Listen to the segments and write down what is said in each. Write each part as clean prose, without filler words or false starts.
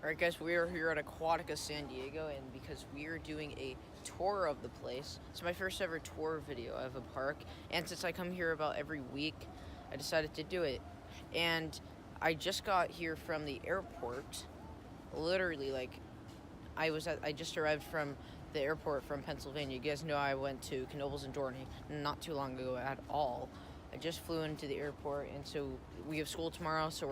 Alright guys, we are here at Aquatica San Diego, and because we are doing a tour of the place, it's my first ever tour video of a park, and since I come here about every week, I decided to do it. And I just got here from the airport, literally, like, I just arrived from the airport from Pennsylvania. You guys know I went to Knoebels and Dorney not too long ago at all. I just flew into the airport, and so we have school tomorrow, so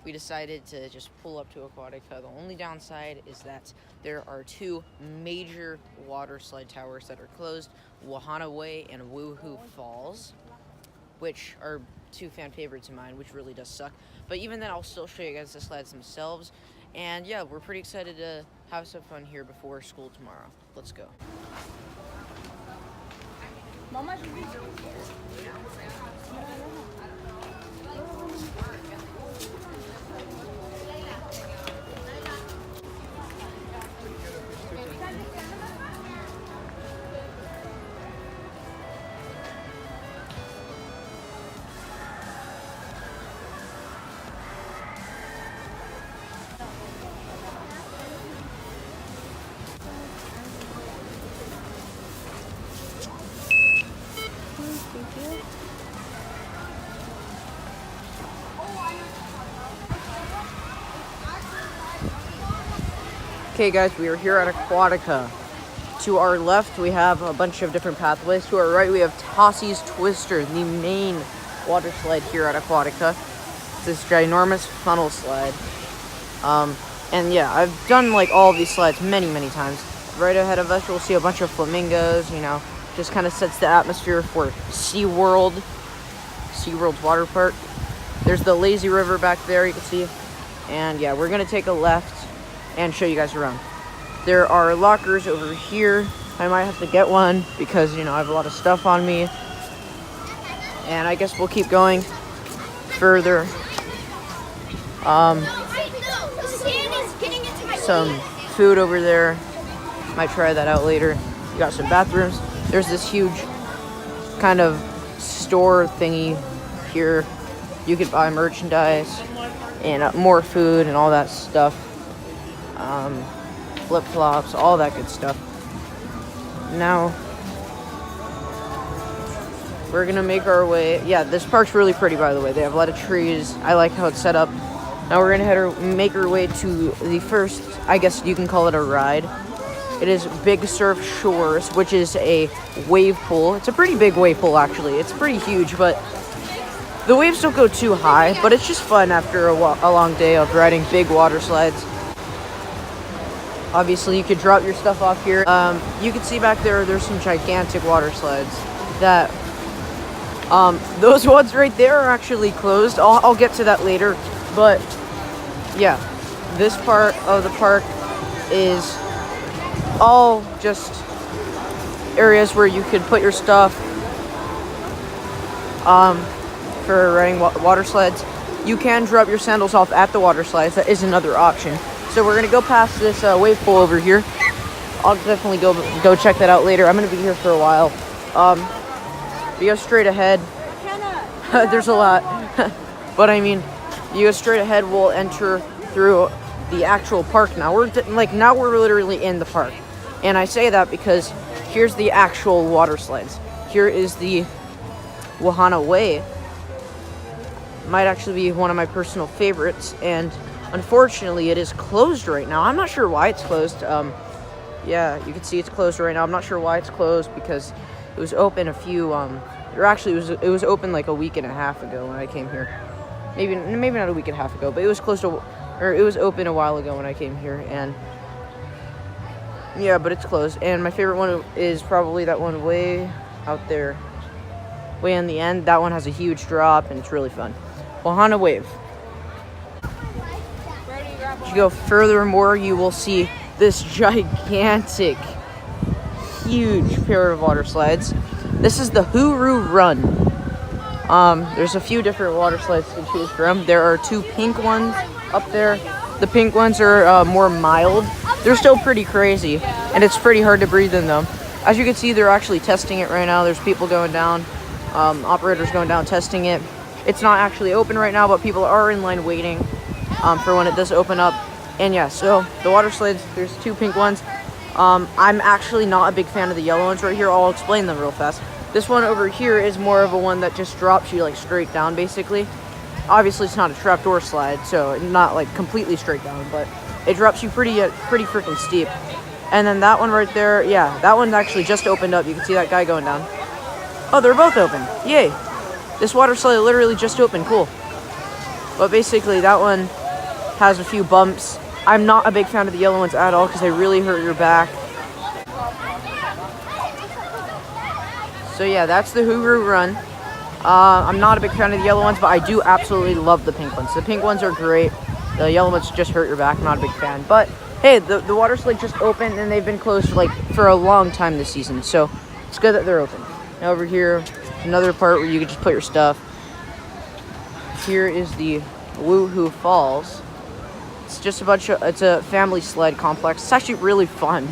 we decided to just pull up to Aquatica. The only downside is that there are two major water slide towers that are closed, Wahana Way and Woohoo Falls, which are two fan favorites of mine, which really does suck. But even then, I'll still show you guys the slides themselves. And yeah, we're pretty excited to have some fun here before school tomorrow. Let's go. Okay guys, we are here at Aquatica. To our left, we have a bunch of different pathways. To our right, we have Tossie's Twister, the main water slide here at Aquatica. It's this ginormous funnel slide. And yeah, I've done like all of these slides many times. Right ahead of us, you'll see a bunch of flamingos, just kind of sets the atmosphere for SeaWorld's water park. There's the lazy river back there, you can see. And yeah, we're gonna take a left and show you guys around. There are lockers over here. I might have to get one because, I have a lot of stuff on me. And I guess we'll keep going further. Some food over there. Might try that out later. You got some bathrooms. There's this huge kind of store thingy here. You could buy merchandise and more food and all that stuff. Flip-flops, all that good stuff. Now, we're gonna make our way. Yeah, this park's really pretty, by the way. They have a lot of trees. I like how it's set up. Now we're gonna make our way to the first, I guess you can call it a ride. It is Big Surf Shores, which is a wave pool. It's a pretty big wave pool, actually. It's pretty huge, but the waves don't go too high, but it's just fun after a long day of riding big water slides. Obviously, you could drop your stuff off here. You can see back there's some gigantic water slides that, those ones right there are actually closed. I'll get to that later, but yeah, this part of the park is all just areas where you could put your stuff, for riding water slides. You can drop your sandals off at the water slides. That is another option. So we're gonna go past this wave pool over here. I'll definitely go check that out later. I'm gonna be here for a while. We go straight ahead. There's a lot, but I mean, you go straight ahead. We'll enter through the actual park now. We're literally in the park, and I say that because here's the actual water slides. Here is the Wahana Way. Might actually be one of my personal favorites, and unfortunately, it is closed right now. I'm not sure why it's closed. Yeah, you can see it's closed right now. I'm not sure why it's closed because it was open it was open like a week and a half ago when I came here. Maybe not a week and a half ago, but it was it was open a while ago when I came here, and yeah, but it's closed. And my favorite one is probably that one way out there, way in the end. That one has a huge drop, and it's really fun. Wahana Wave. As you go furthermore, you will see this gigantic, huge pair of water slides. This is the Hooroo Run. There's a few different water slides to choose from. There are two pink ones up there. The pink ones are more mild. They're still pretty crazy, and it's pretty hard to breathe in them. As you can see, they're actually testing it right now. There's people going down, operators going down testing it. It's not actually open right now, but people are in line waiting for when it does open up. And yeah, so the water slides, there's 2 pink ones. I'm actually not a big fan of the yellow ones right here. I'll explain them real fast. This one over here is more of a one that just drops you like straight down, basically. Obviously, it's not a trapdoor slide, so not like completely straight down, but it drops you pretty freaking steep. And then that one right there, yeah, that one actually just opened up. You can see that guy going down. Oh, they're both open. Yay. This water slide literally just opened. Cool. But basically, that one has a few bumps. I'm not a big fan of the yellow ones at all because they really hurt your back. So yeah, that's the Hooroo Run. I'm not a big fan of the yellow ones, but I do absolutely love the pink ones. The pink ones are great. The yellow ones just hurt your back. I'm not a big fan. But hey, the water slide just opened and they've been closed for a long time this season. So it's good that they're open. Now over here, another part where you can just put your stuff. Here is the Woohoo Falls. It's just it's a family sled complex. It's actually really fun.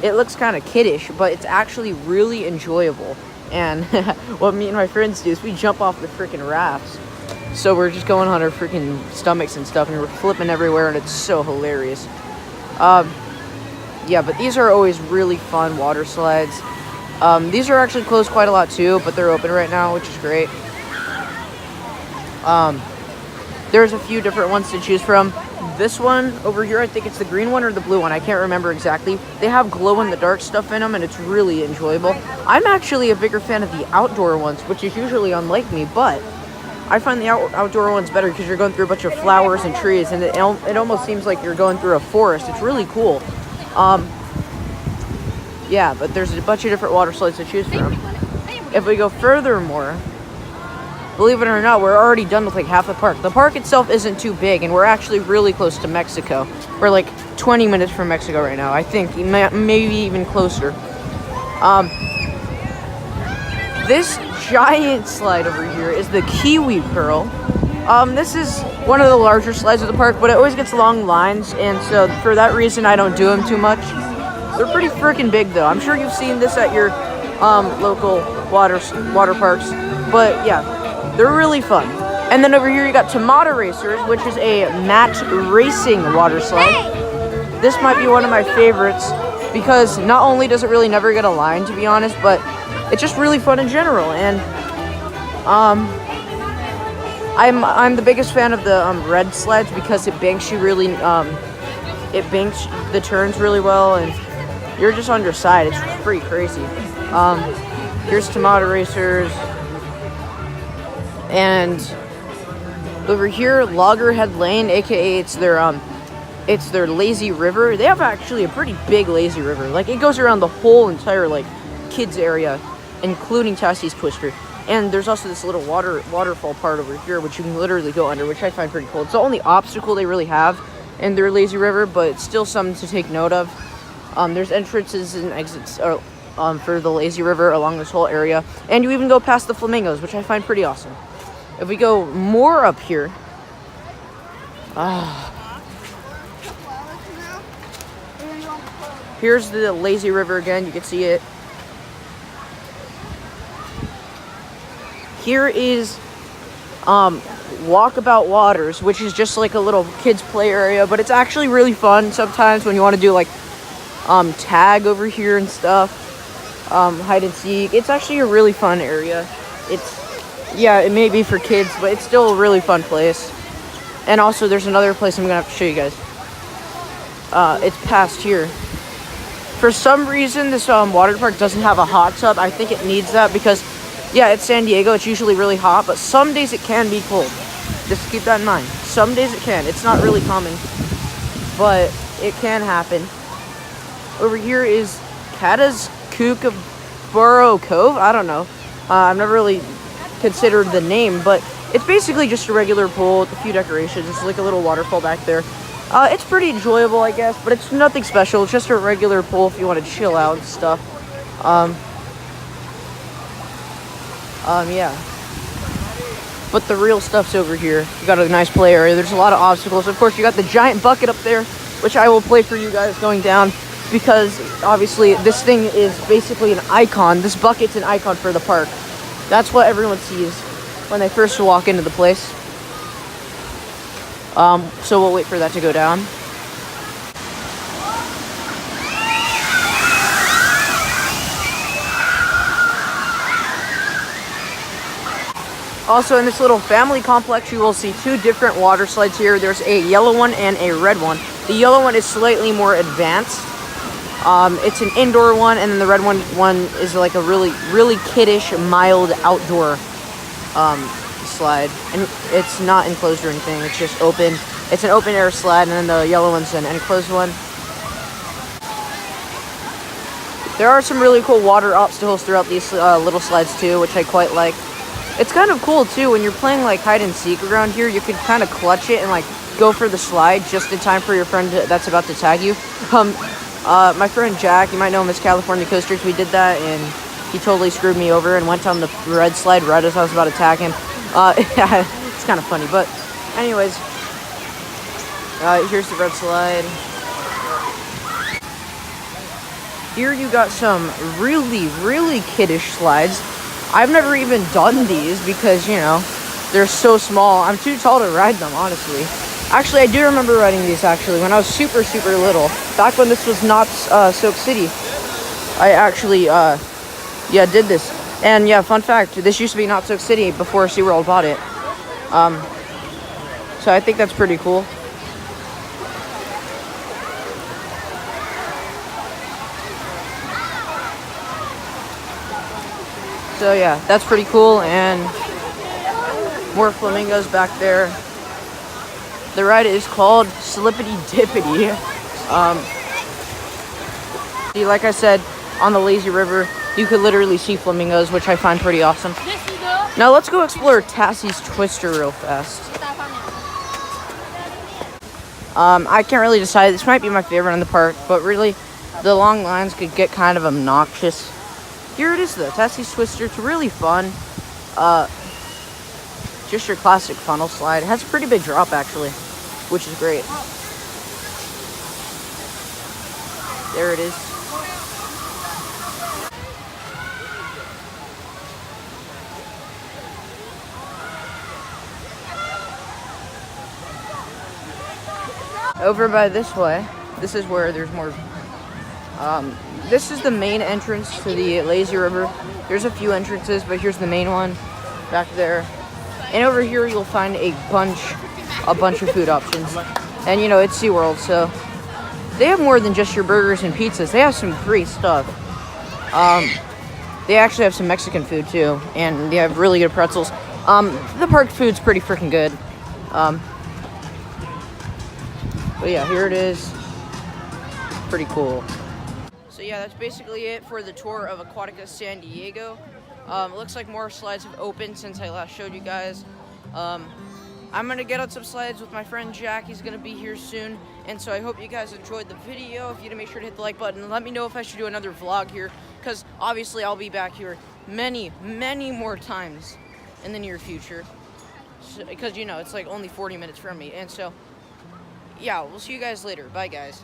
It looks kind of kiddish, but it's actually really enjoyable. And what me and my friends do is we jump off the freaking rafts. So we're just going on our freaking stomachs and stuff, and we're flipping everywhere, and it's so hilarious. Yeah, but these are always really fun water slides. These are actually closed quite a lot too, but they're open right now, which is great. There's a few different ones to choose from. This one over here, I think it's the green one or the blue one. I can't remember exactly. They have glow-in-the-dark stuff in them, and it's really enjoyable. I'm actually a bigger fan of the outdoor ones, which is usually unlike me, but I find the outdoor ones better because you're going through a bunch of flowers and trees, and it almost seems like you're going through a forest. It's really cool. Yeah, but there's a bunch of different water slides to choose from. If we go furthermore, believe it or not, we're already done with like half the park. The park itself isn't too big, and we're actually really close to Mexico. We're like 20 minutes from Mexico right now, I think, maybe even closer. This giant slide over here is the Kiwi Pearl. This is one of the larger slides of the park, but it always gets long lines, and so for that reason, I don't do them too much. They're pretty freaking big, though. I'm sure you've seen this at your local water parks, but yeah. They're really fun. And then over here you got Tomato Racers, which is a matte racing water slide. This might be one of my favorites because not only does it really never get a line, to be honest, but it's just really fun in general. And I'm the biggest fan of the red sleds because it banks you really, it banks the turns really well, and you're just on your side. It's pretty crazy. Here's Tomato Racers. And over here, Loggerhead Lane, aka it's their lazy river. They have actually a pretty big lazy river. Like, it goes around the whole entire like kids area, including Tassie's Twister. And there's also this little waterfall part over here, which you can literally go under, which I find pretty cool. It's the only obstacle they really have in their lazy river, but it's still something to take note of. There's entrances and exits for the lazy river along this whole area, and you even go past the flamingos, which I find pretty awesome. If we go more up here, here's the lazy river again. You can see it. Here is Walkabout Waters, which is just like a little kids play area, but it's actually really fun sometimes when you want to do like tag over here and stuff, hide and seek. It's actually a really fun area. Yeah, it may be for kids, but it's still a really fun place. And also, there's another place I'm gonna have to show you guys. It's past here. For some reason, this water park doesn't have a hot tub. I think it needs that because, yeah, it's San Diego. It's usually really hot, but some days it can be cold. Just keep that in mind. Some days it can. It's not really common, but it can happen. Over here is Kata's Kookaburra Cove. I don't know. I've never really considered the name, but it's basically just a regular pool with a few decorations. It's like a little waterfall back there. It's pretty enjoyable, I guess, but it's nothing special. It's just a regular pool if you want to chill out and stuff. Yeah. But the real stuff's over here. You got a nice play area. There's a lot of obstacles. Of course, you got the giant bucket up there, which I will play for you guys going down, because obviously this thing is basically an icon. This bucket's an icon for the park. That's what everyone sees when they first walk into the place. So we'll wait for that to go down. Also, in this little family complex, you will see two different water slides here. There's a yellow one and a red one. The yellow one is slightly more advanced. It's an indoor one, and then the red one is like a really kiddish, mild outdoor slide. And it's not enclosed or anything. It's just open. It's an open air slide, and then the yellow one's an enclosed one. There are some really cool water obstacles throughout these little slides too, which I quite like. It's kind of cool too when you're playing like hide and seek around here. You could kind of clutch it and like go for the slide just in time for your friend that's about to tag you. My friend Jack, you might know him as California Coasters. We did that and he totally screwed me over and went on the red slide right as I was about to tag him. It's kind of funny, but anyways, here's the red slide. Here you got some really kiddish slides. I've never even done these because, you know, they're so small. I'm too tall to ride them, honestly. Actually, I do remember riding these, actually, when I was super little. Back when this was not Soak City. I actually, did this. And, yeah, fun fact, this used to be not Soak City before SeaWorld bought it. So I think that's pretty cool. So yeah, that's pretty cool, and more flamingos back there. The ride is called Slippity Dippity. See, like I said, on the lazy river, you could literally see flamingos, which I find pretty awesome. Now let's go explore Tassie's Twister real fast. I can't really decide. This might be my favorite in the park, but really, the long lines could get kind of obnoxious. Here it is though, Tassie's Twister. It's really fun. Just your classic funnel slide. It has a pretty big drop actually, which is great. There it is. Over by this way, this is where there's more. This is the main entrance to the lazy river. There's a few entrances, but here's the main one back there. And over here you'll find a bunch of food options. And you know, it's SeaWorld, so they have more than just your burgers and pizzas. They have some great stuff. They actually have some Mexican food too, and they have really good pretzels. The park food's pretty freaking good. But yeah, here it is. Pretty cool. So yeah, that's basically it for the tour of Aquatica San Diego. Looks like more slides have opened since I last showed you guys. I'm gonna get on some slides with my friend Jack. He's gonna be here soon, and so I hope you guys enjoyed the video. If you didn't, make sure to hit the like button and let me know if I should do another vlog here, because obviously I'll be back here many more times in the near future, because you know it's like only 40 minutes from me. And so yeah, we'll see you guys later. Bye guys.